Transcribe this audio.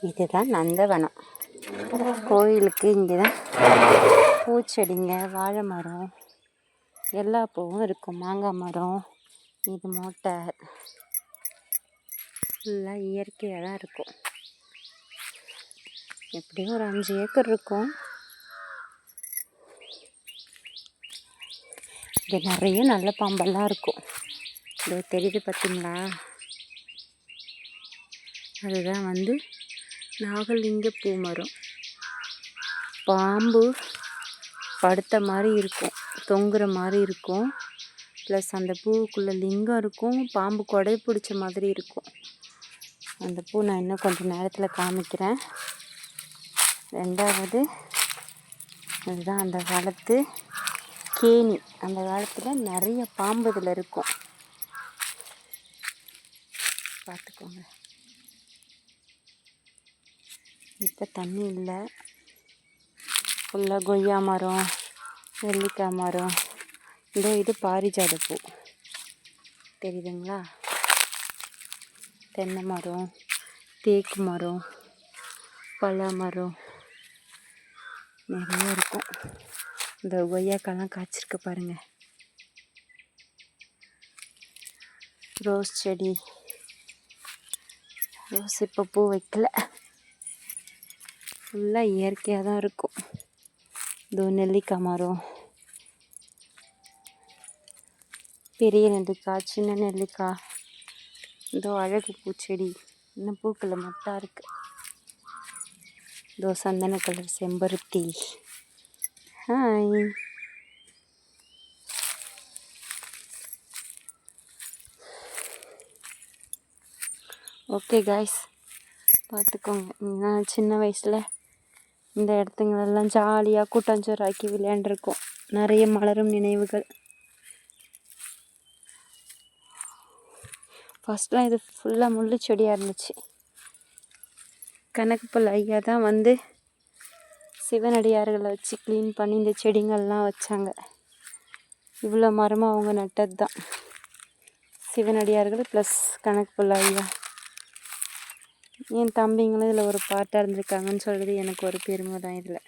இதுதான் நந்தவனம். கோயிலுக்கு இங்கே தான் பூச்செடிங்க, வாழை மரம், எல்லா பூவும் இருக்கும். மாங்காய் மரம், இது மோட்டார், ஃபுல்லாக இயற்கையாக தான் இருக்கும். எப்படியும் ஒரு 5 ஏக்கர் இருக்கும். இங்கே நிறைய நல்ல பாம்பெல்லாம் இருக்கும். இது தெரியுது பார்த்தீங்களா? அதுதான் நாகலிங்க பூ மரம். பாம்பு படுத்த மாதிரி இருக்கும், தொங்குற மாதிரி இருக்கும். ப்ளஸ் அந்த பூவுக்குள்ளே லிங்கம் இருக்கும், பாம்பு கொடை பிடிச்ச மாதிரி இருக்கும். அந்த பூ நான் இன்னும் கொஞ்சம் நேரத்தில் காமிக்கிறேன். 2வது அதுதான் அந்த காலத்து கேணி. அந்த காலத்தில் நிறைய பாம்பு இதில் இருக்கும், பார்த்துக்கோங்க. இப்போ தண்ணி இல்லை, ஃபுல்லாக கொய்யா மரம், நெல்லிக்காய் மரம். இது பாரிஜாத பூ தெரியுதுங்களா? தென்னை மரம், தேக்கு மரம், பலா மரம் நிறைய இருக்கும். இந்த கொய்யாக்காலாம் காய்ச்சிருக்கு பாருங்கள். ரோஸ் செடி, ரோஸ் இப்போ பூ வைக்கல, ஃபுல்லாக இயற்கையாக தான் இருக்கும். இதோ நெல்லிக்காய் மரம், பெரிய நெல்லிக்காய், சின்ன நெல்லிக்காய். இதோ அழகு பூச்செடி, இன்னும் பூக்களை மொட்டாக இருக்குது. இதோ சந்தன கலர் செம்பருத்தி. ஹாய். ஓகே காய்ஸ், பார்த்துக்கோங்க. நான் சின்ன வயசில் இந்த இடத்துங்களெல்லாம் ஜாலியாக கூட்டாஞ்சோறாக்கி விளையாண்டுருக்கோம். நிறைய மலரும் நினைவுகள். ஃபஸ்ட்லாம் இது ஃபுல்லாக முள்ளு செடியாக இருந்துச்சு. கணக்குப்பல் ஐயா தான் சிவனடியார்களை வச்சு க்ளீன் பண்ணி இந்த செடிங்கள்லாம் வச்சாங்க. இவ்வளோ மரமாக அவங்க நட்டது தான். சிவனடியார்கள் ப்ளஸ் கணக்குப்பல் ஐயா. என் தம்பிங்களும் இதில் ஒரு பார்ட்டாக இருந்திருக்காங்கன்னு சொல்கிறது எனக்கு ஒரு பெருமை தான் இதில்.